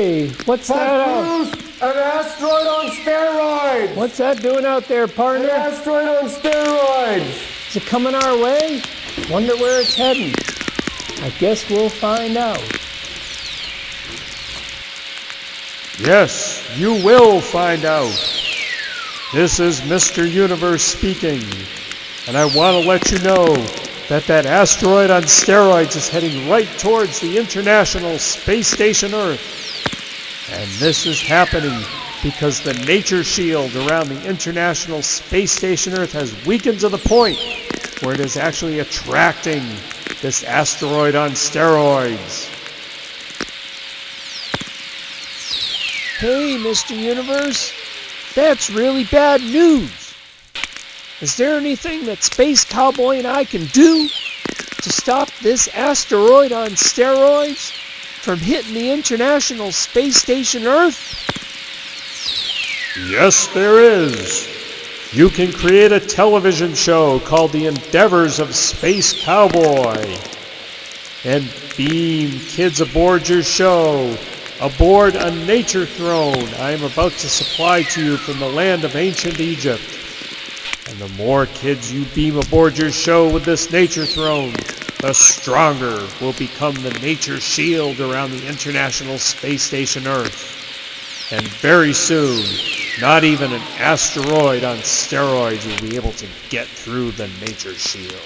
Hey, what's that? Bruce, an asteroid on steroids! What's that doing out there, An partner? asteroid on steroids! Is it coming our way? Wonder where it's heading. I guess we'll find out. Yes, you will find out. This is Mr. Universe speaking, and I want to let you know that that asteroid on steroids is heading right towards the International Space Station Earth. And this is happening because the nature shield around the International Space Station Earth has weakened to the point where it is actually attracting this asteroid on steroids. Hey, Mr. Universe, that's really bad news. Is there anything that Space Cowboy and I can do to stop this asteroid on steroids from hitting the International Space Station Earth? Yes, there is. You can create a television show called The Endeavors of Space Cowboy and beam kids aboard your show, aboard a nature throne I am about to supply to you from the land of ancient Egypt. And the more kids you beam aboard your show with this nature throne, the stronger will become the nature shield around the International Space Station Earth. And very soon, not even an asteroid on steroids will be able to get through the nature shield.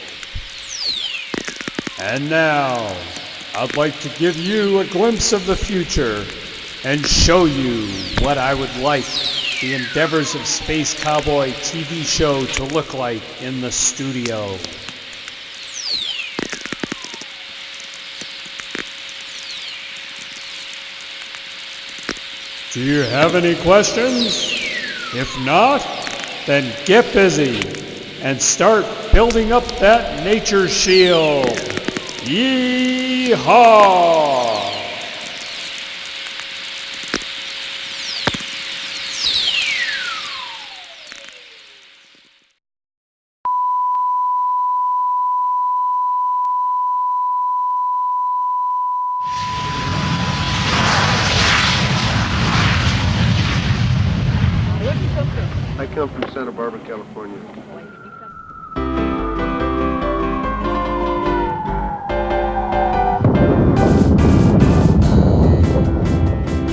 And now, I'd like to give you a glimpse of the future and show you what I would like the Endeavors of Space Cowboy TV show to look like in the studio. Do you have any questions? If not, then get busy and start building up that nature shield. Yee-haw! I come from Santa Barbara, California.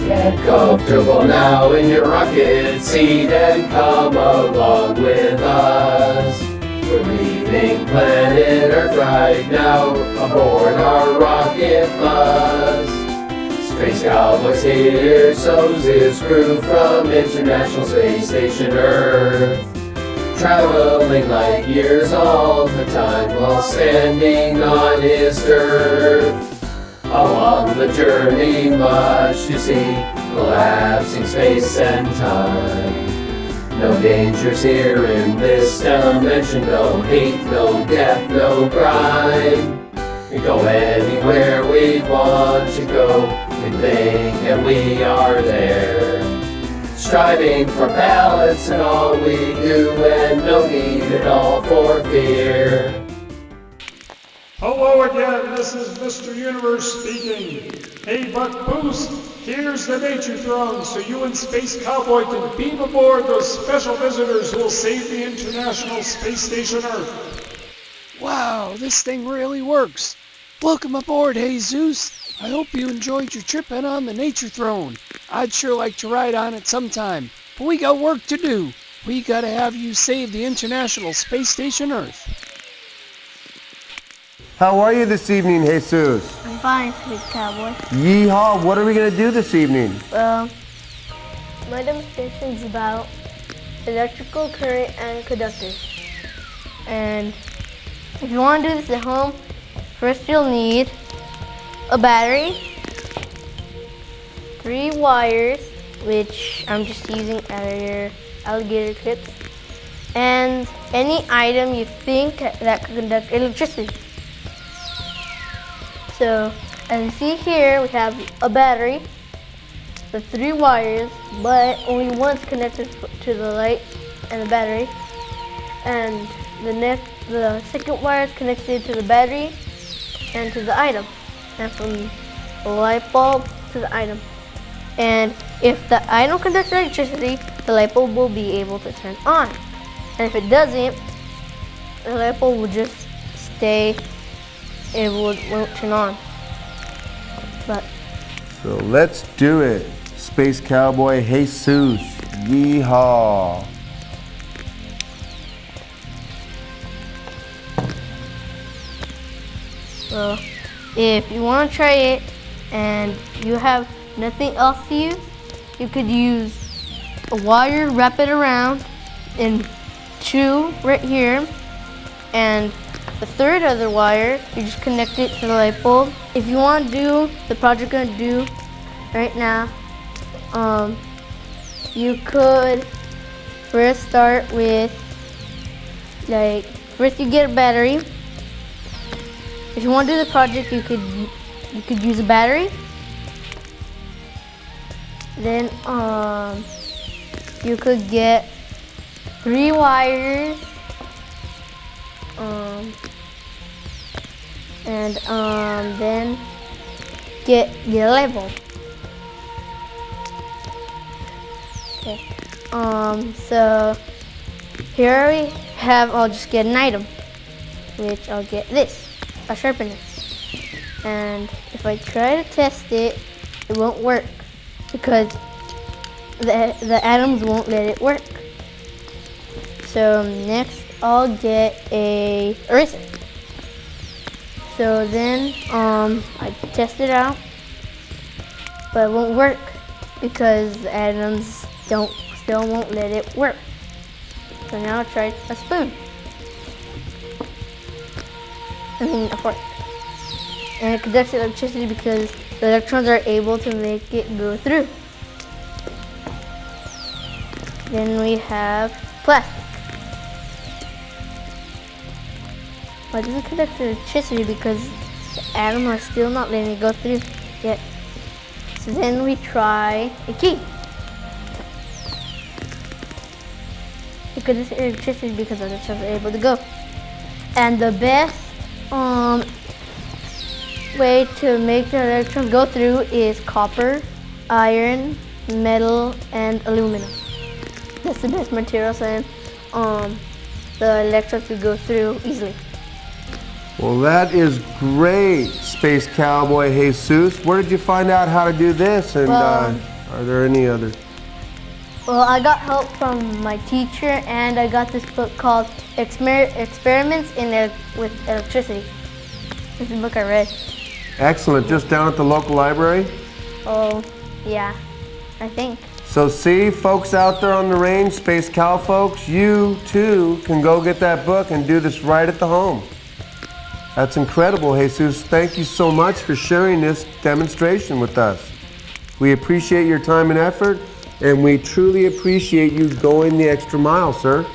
Get comfortable now in your rocket seat and come along with us. We're leaving planet Earth right now aboard our rocket bus. Space Cowboy's here, so's his crew from International Space Station Earth. Traveling light years all the time while standing on his turf. Along the journey much to see, collapsing space and time. No dangers here in this dimension, no hate, no death, no crime. We go anywhere we want to go, we think and we are there. Striving for balance in all we do and no need at all for fear. Hello again, this is Mr. Universe speaking. Hey, Buck Boost, here's the nature throne so you and Space Cowboy can beam aboard those special visitors who will save the International Space Station Earth. Wow, this thing really works. Welcome aboard, Jesus. I hope you enjoyed your trip in on the nature throne. I'd sure like to ride on it sometime, but we got work to do. We gotta have you save the International Space Station Earth. How are you this evening, Jesus? I'm fine, Space Cowboy. Yeehaw, what are we going to do this evening? Well, my demonstration is about electrical current and conductors. And if you want to do this at home, first you'll need a battery, 3 wires, which I'm just using alligator clips, and any item you think that could conduct electricity. So, as you see here, we have a battery, the 3 wires, but only one's connected to the light and the battery, and the second wire is connected to the battery and to the item, and from the light bulb to the item. And if the item conducts electricity, the light bulb will be able to turn on. And if it doesn't, the light bulb will just stay, won't turn on. But So let's do it. Space Cowboy Jesus. Yeehaw. so if you want to try it and you have nothing else to use, you could use a wire, wrap it around in two right here, and the third other wire, you just connect it to the light bulb. If you want to do the project I'm gonna do right now, you could first start with, first you get a battery. If you want to do the project, you could use a battery. Then you could get 3 wires, and then get a light bulb. Okay. So here we have. I'll just get an item, which I'll get this, a sharpener. And if I try to test it, it won't work because the atoms won't let it work. So next I'll get a eraser. So then I test it out, but it won't work because the atoms still won't let it work. So now I'll try a spoon. A fork. And it conducts electricity because the electrons are able to make it go through. Then we have plastic. Why does it conduct electricity? Because the atoms are still not letting it go through yet. So then we try a key. It conducts electricity because the electrons are able to go. And the best way to make the electrons go through is copper, iron, metal, and aluminum. That's the best material, so the electrons will go through easily. Well, that is great, Space Cowboy Jesus. Where did you find out how to do this? And are there any other? Well, I got help from my teacher, and I got this book called Experiments with Electricity. This is the book I read. Excellent. Just down at the local library? Oh, yeah, I think. So see, folks out there on the range, Space Cow folks, you too can go get that book and do this right at the home. That's incredible, Jesus. Thank you so much for sharing this demonstration with us. We appreciate your time and effort, and we truly appreciate you going the extra mile, sir.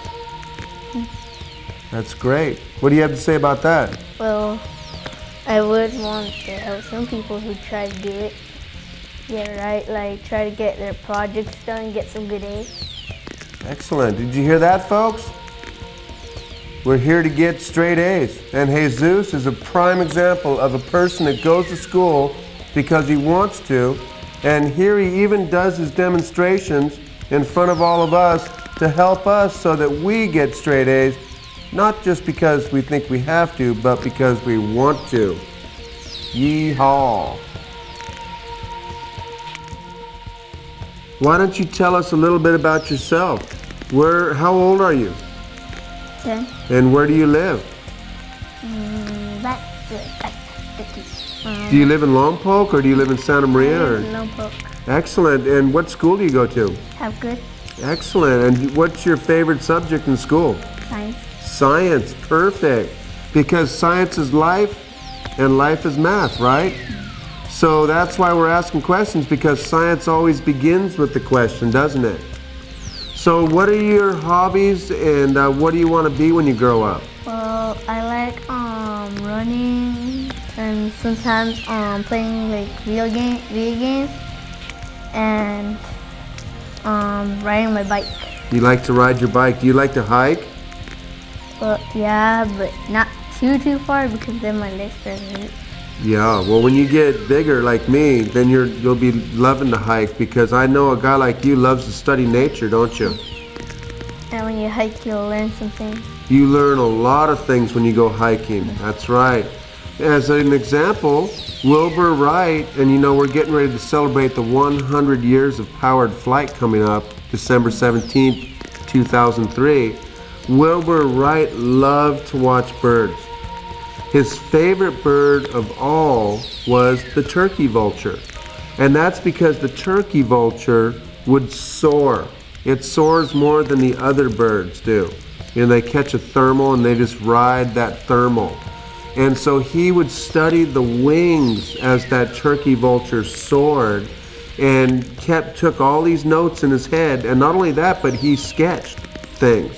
That's great. What do you have to say about that? Well, I would want to help some people who try to do it. Yeah, right, like try to get their projects done, get some good A's. Excellent. Did you hear that, folks? We're here to get straight A's. And Jesus is a prime example of a person that goes to school because he wants to. And here he even does his demonstrations in front of all of us to help us so that we get straight A's, not just because we think we have to, but because we want to. Yeehaw. Why don't you tell us a little bit about yourself? How old are you? 10. And where do you live? Do you live in Lompoc or do you live in Santa Maria? Or? Lompoc. Excellent. And what school do you go to? Have good Excellent. And what's your favorite subject in school? science. Science. Perfect. Because science is life and life is math, right? So that's why we're asking questions, because science always begins with the question, doesn't it? So what are your hobbies and what do you want to be when you grow up? Well, I like running and sometimes playing like video games and riding my bike. You like to ride your bike. Do you like to hike? Well, yeah, but not too far because then my legs start to hurt. Yeah, well, when you get bigger like me, then you'll be loving to hike, because I know a guy like you loves to study nature, don't you? And when you hike, you'll learn something. You learn a lot of things when you go hiking. That's right. As an example, Wilbur Wright, and you know we're getting ready to celebrate the 100 years of powered flight coming up, December 17th, 2003. Wilbur Wright loved to watch birds. His favorite bird of all was the turkey vulture. And that's because the turkey vulture would soar. It soars more than the other birds do. You know, they catch a thermal and they just ride that thermal. And so he would study the wings as that turkey vulture soared and took all these notes in his head. And not only that, but he sketched things.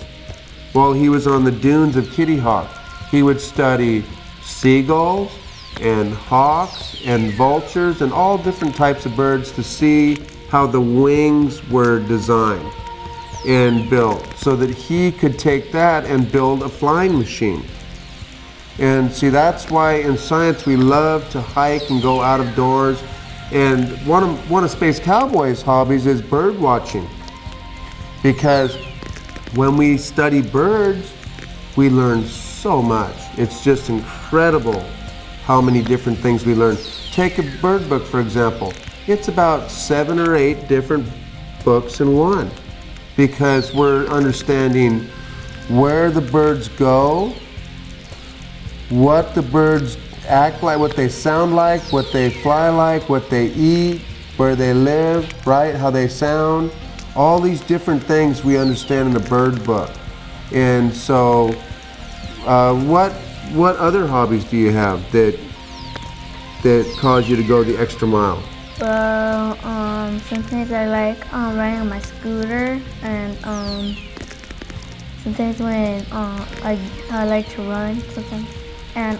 While he was on the dunes of Kitty Hawk, he would study seagulls and hawks and vultures and all different types of birds to see how the wings were designed and built, so that he could take that and build a flying machine. And see, that's why in science we love to hike and go out of doors. And one of Space Cowboy's hobbies is bird watching, because when we study birds, we learn so much. It's just incredible how many different things we learn. Take a bird book, for example. It's about 7 or 8 different books in one, because we're understanding where the birds go, what the birds act like, what they sound like, what they fly like, what they eat, where they live, right, how they sound. All these different things we understand in the bird book. And so what other hobbies do you have that cause you to go the extra mile? Well, sometimes I like riding on my scooter, and sometimes when I like to run sometimes, and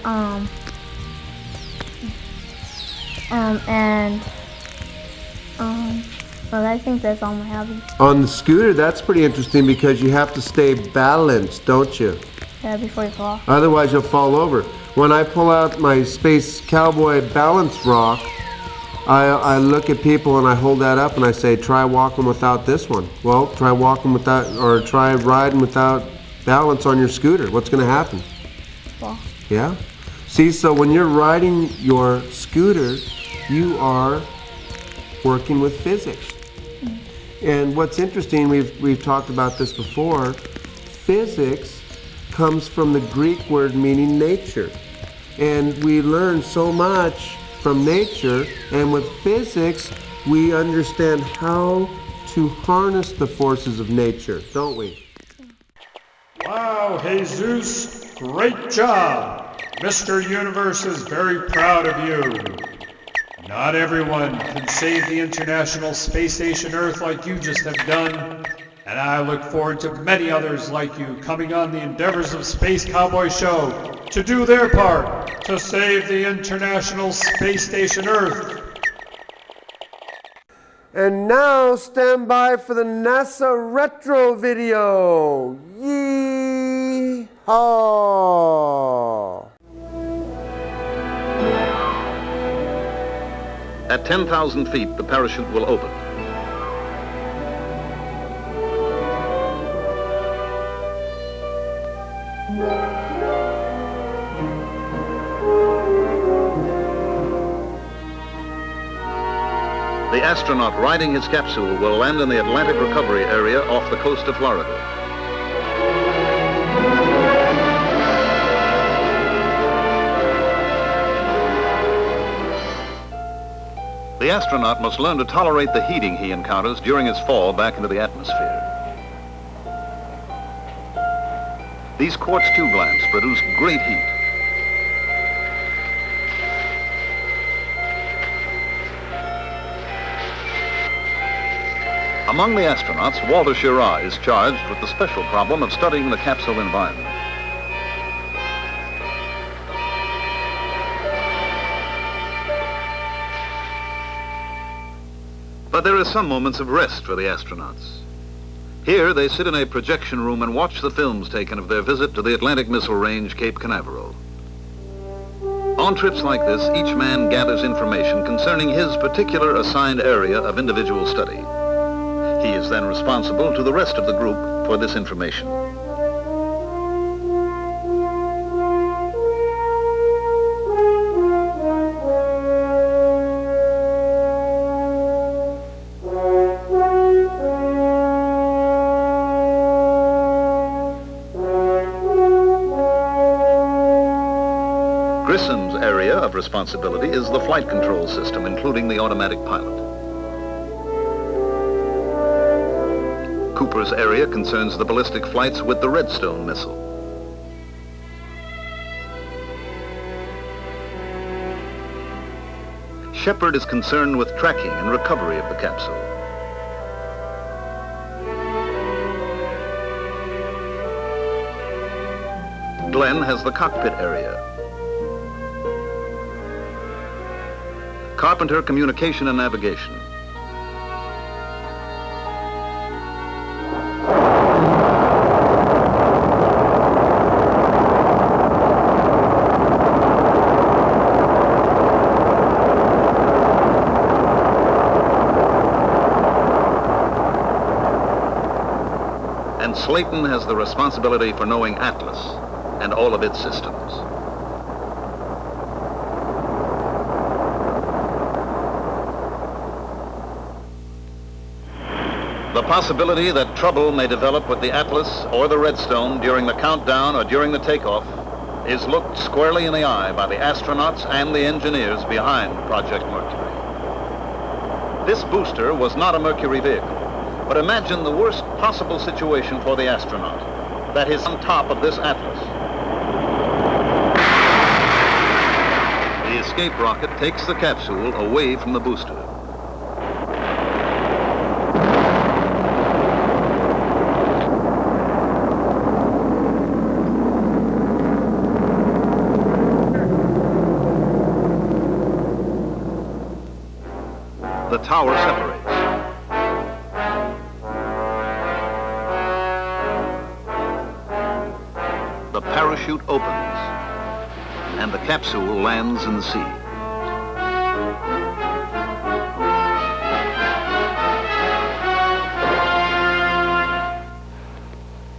well, I think that's all my hobbies. On the scooter, that's pretty interesting, because you have to stay balanced, don't you? Yeah, before you fall. Otherwise you'll fall over. When I pull out my Space Cowboy balance rock, I look at people and I hold that up and I say, try walking without this one. Well, try walking without, or try riding without balance on your scooter. What's going to happen? Fall. Yeah? See, so when you're riding your scooter, you are working with physics. And what's interesting, we've talked about this before, physics comes from the Greek word meaning nature. And we learn so much from nature, and with physics, we understand how to harness the forces of nature, don't we? Wow, Jesus, great job. Mr. Universe is very proud of you. Not everyone can save the International Space Station Earth like you just have done, and I look forward to many others like you coming on the Endeavors of Space Cowboy show to do their part to save the International Space Station Earth. And now stand by for the NASA retro video. Yee-haw! At 10,000 feet, the parachute will open. The astronaut riding his capsule will land in the Atlantic recovery area off the coast of Florida. The astronaut must learn to tolerate the heating he encounters during his fall back into the atmosphere. These quartz tube lamps produce great heat. Among the astronauts, Walter Schirra is charged with the special problem of studying the capsule environment. But there are some moments of rest for the astronauts. Here, they sit in a projection room and watch the films taken of their visit to the Atlantic Missile Range, Cape Canaveral. On trips like this, each man gathers information concerning his particular assigned area of individual study. He is then responsible to the rest of the group for this information. Grissom's area of responsibility is the flight control system, including the automatic pilot. Cooper's area concerns the ballistic flights with the Redstone missile. Shepard is concerned with tracking and recovery of the capsule. Glenn has the cockpit area. Carpenter, communication and navigation. And Slayton has the responsibility for knowing Atlas and all of its systems. The possibility that trouble may develop with the Atlas or the Redstone during the countdown or during the takeoff is looked squarely in the eye by the astronauts and the engineers behind Project Mercury. This booster was not a Mercury vehicle, but imagine the worst possible situation for the astronaut, that is on top of this Atlas. The escape rocket takes the capsule away from the booster. The tower separates. The parachute opens, and the capsule lands in the sea.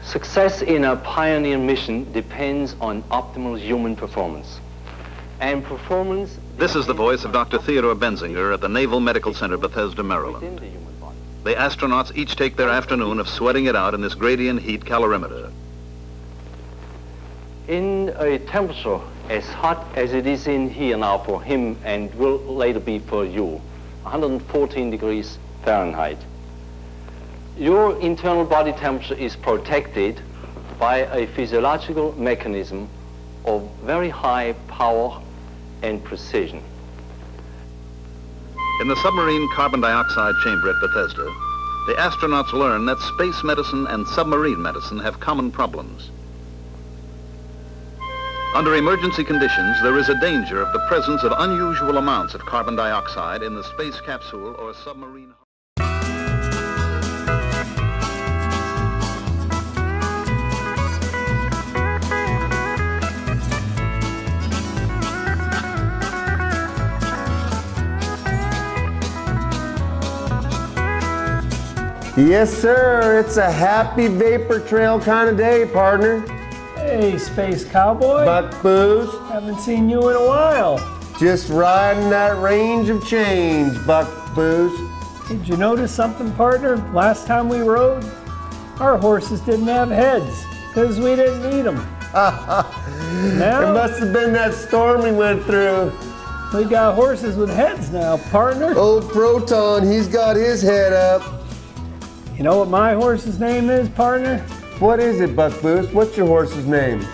Success in a pioneer mission depends on optimal human performance. And performance... This is the voice of Dr. Theodore Benzinger at the Naval Medical Center, Bethesda, within Maryland. the human body. The astronauts each take their afternoon of sweating it out in this gradient heat calorimeter. In a temperature as hot as it is in here now for him and will later be for you, 114 degrees Fahrenheit, your internal body temperature is protected by a physiological mechanism of very high power and precision. In the submarine carbon dioxide chamber at Bethesda, the astronauts learn that space medicine and submarine medicine have common problems. Under emergency conditions, there is a danger of the presence of unusual amounts of carbon dioxide in the space capsule or submarine. Yes, sir. It's a happy vapor trail kind of day, partner. Hey, Space Cowboy. Buck Boost. Haven't seen you in a while. Just riding that range of change, Buck Boost. Did you notice something, partner? Last time we rode, our horses didn't have heads because we didn't need them. It Now must have been that storm we went through. we got horses with heads now, partner. Old Proton, he's got his head up. You know what my horse's name is, partner? What is it, Buck Boost? What's your horse's name?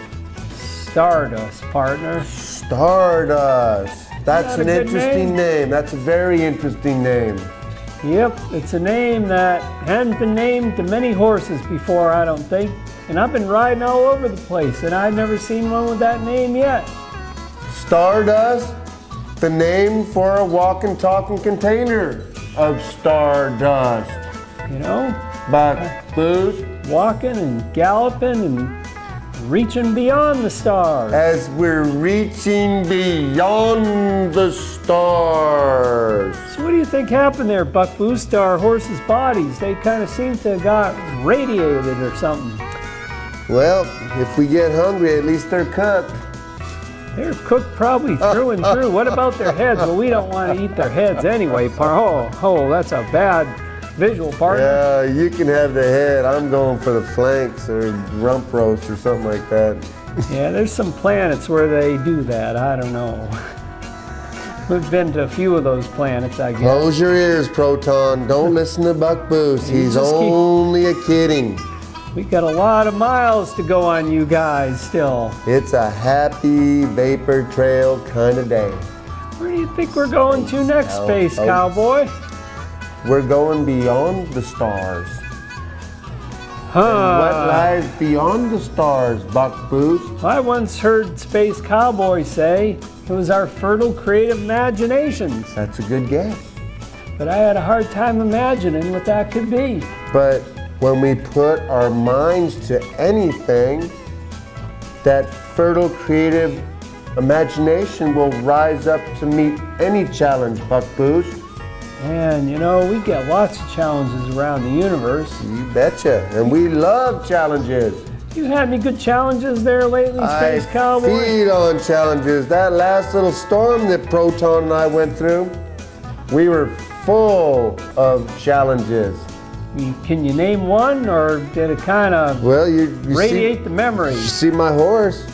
Stardust, partner. Stardust. That's Isn't an that a good interesting name. That's a very interesting name. Yep, it's a name that hadn't been named to many horses before, I don't think. And I've been riding all over the place, and I've never seen one with that name yet. Stardust, the name for a walking, talking container of stardust. You know, Buck Boost. walking and galloping and reaching beyond the stars. As we're reaching beyond the stars. So what do you think happened there, Buck Boost, to our horses' bodies? They kind of seem to have got radiated or something. Well, if we get hungry, at least they're cooked. They're cooked probably through and through. What about their heads? Well, we don't want to eat their heads anyway. Oh, that's a bad visual, partner. Yeah, you can have the head. I'm going for the flanks or rump roast or something like that. Yeah, there's some planets where they do that. I don't know. We've been to a few of those planets, I guess. Close your ears, Proton. Don't listen to Buck Boost. He's only a kidding. We got a lot of miles to go on, you guys, still. It's a happy vapor trail kind of day. Where do you think we're going to next, Space Cowboy? We're going beyond the stars. Huh. And what lies beyond the stars, Buck Boost? I once heard Space Cowboy say it was our fertile creative imaginations. That's a good guess. But I had a hard time imagining what that could be. But when we put our minds to anything, that fertile creative imagination will rise up to meet any challenge, Buck Boost. And you know, we get lots of challenges around the universe. You betcha. And we love challenges. You had any good challenges there lately, Space Cowboy? I feed on challenges. That last little storm that Proton and I went through, we were full of challenges. Can you name one, or did it kind of radiate the memory? You see my horse?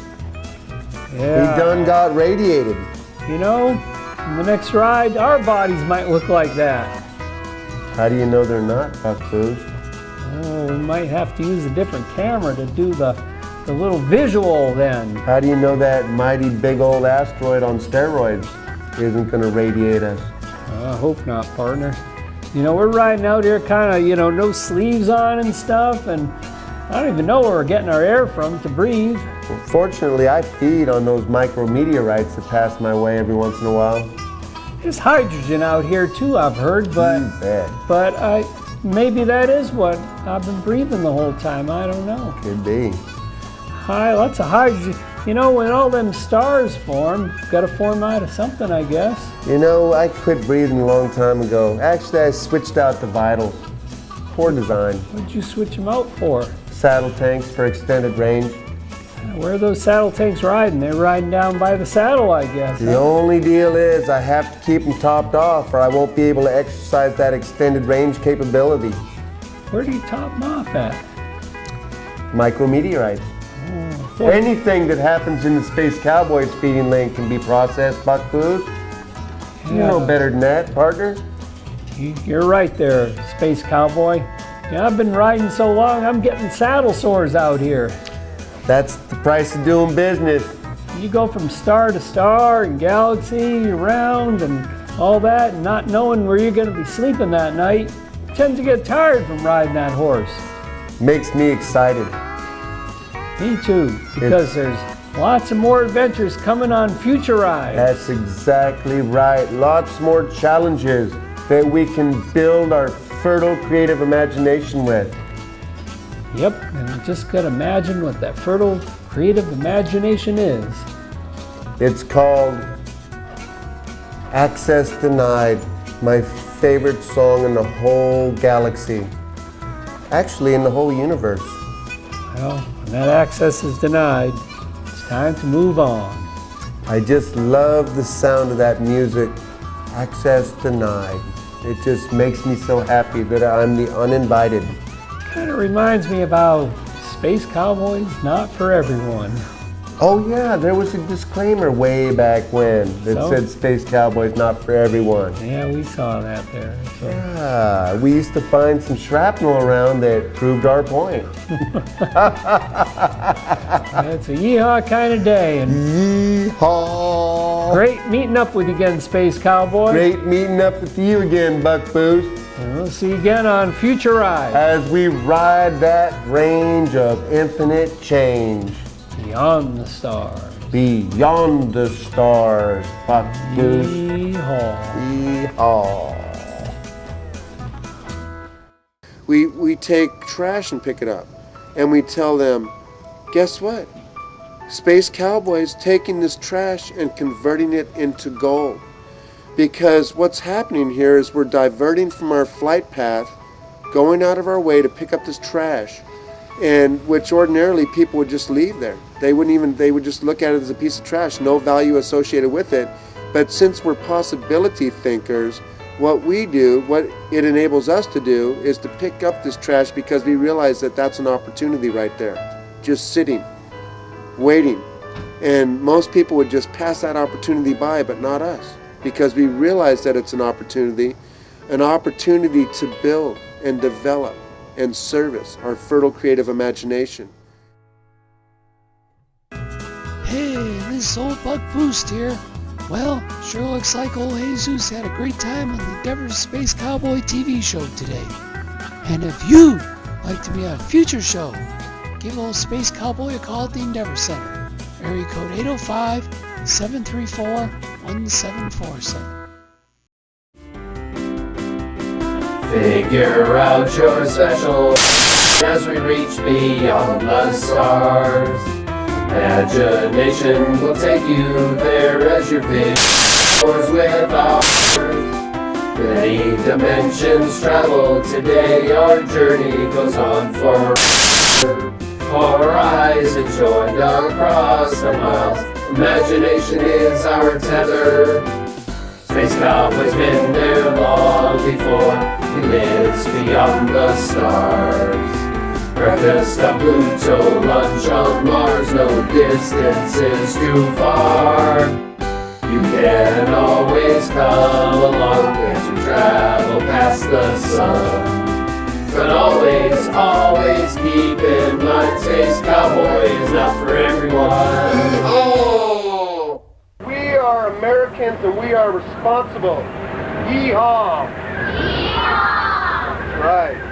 Yeah. He done got radiated. You know, in the next ride, our bodies might look like that. How do you know they're not, Buck Boost? Oh, we might have to use a different camera to do the little visual then. How do you know that mighty big old asteroid on steroids isn't going to radiate us? I hope not, partner. You know, we're riding out here kind of, you know, no sleeves on and stuff, and I don't even know where we're getting our air from to breathe. Well, fortunately, I feed on those micrometeorites that pass my way every once in a while. There's hydrogen out here too, I've heard, but You bet. maybe that is what I've been breathing the whole time. I don't know. Could be. Lots of hydrogen. You know, when all them stars form, got to form out of something, I guess. You know, I quit breathing a long time ago. Actually, I switched out the vitals. Poor design. What'd you switch them out for? Saddle tanks for extended range. Where are those saddle tanks riding? They're riding down by the saddle, I guess. The only deal is I have to keep them topped off or I won't be able to exercise that extended range capability. Where do you top them off at? Micrometeorites. Anything that happens in the Space Cowboys feeding lane can be processed, Buck Boost. You know better than that, partner. You're right there, Space Cowboy. Yeah, I've been riding so long, I'm getting saddle sores out here. That's the price of doing business. You go from star to star and galaxy around and all that, and not knowing where you're going to be sleeping that night. You tend to get tired from riding that horse. Makes me excited. Me too, because there's lots of more adventures coming on future rides. That's exactly right. Lots more challenges that we can build our fertile creative imagination with. Yep, and you just gotta imagine what that fertile creative imagination is. It's called Access Denied, my favorite song in the whole galaxy. Actually, in the whole universe. Well, when that access is denied, it's time to move on. I just love the sound of that music. Access denied. It just makes me so happy that I'm the uninvited. Kind of reminds me about Space Cowboys, not for everyone. Oh yeah, there was a disclaimer way back when that said Space Cowboys not for everyone. Yeah, we saw that there. So. Yeah, we used to find some shrapnel around that proved our point. It's a yeehaw kind of day. And yeehaw! Great meeting up with you again, Space Cowboy. Great meeting up with you again, Buck Boost. And we'll see you again on future rides. As we ride that range of infinite change. Beyond the stars. Beyond the stars, Buck Boost. Yeehaw. Yeehaw. We take trash and pick it up, and we tell them, guess what? Space Cowboy is taking this trash and converting it into gold. Because what's happening here is we're diverting from our flight path, going out of our way to pick up this trash, and which ordinarily people would just leave there. They would just look at it as a piece of trash, no value associated with it. But since we're possibility thinkers, what we do, what it enables us to do, is to pick up this trash because we realize that that's an opportunity right there, just sitting, waiting. And most people would just pass that opportunity by, but not us, because we realize that it's an opportunity to build and develop and service our fertile creative imagination. Hey, this is old Buck Boost here. Well, sure looks like old Jesus had a great time on the Endeavors Space Cowboy TV show today. And if you'd like to be on a future show, give old Space Cowboy a call at the Endeavor Center. Area code 805-734-1747. Figure out your special as we reach beyond the stars. Imagination will take you there as your vision soars with ours. Many dimensions travel today, our journey goes on forever. Horizons joined across the miles, imagination is our tether. Space Cowboy's been there long before, he lives beyond the stars. Breakfast on Pluto, lunch on Mars, no distance is too far. You can always come along as we travel past the sun. But always, always keep in mind, Space Cowboy is not for everyone. Oh! We are Americans and we are responsible. Yeehaw! Yeehaw! Right.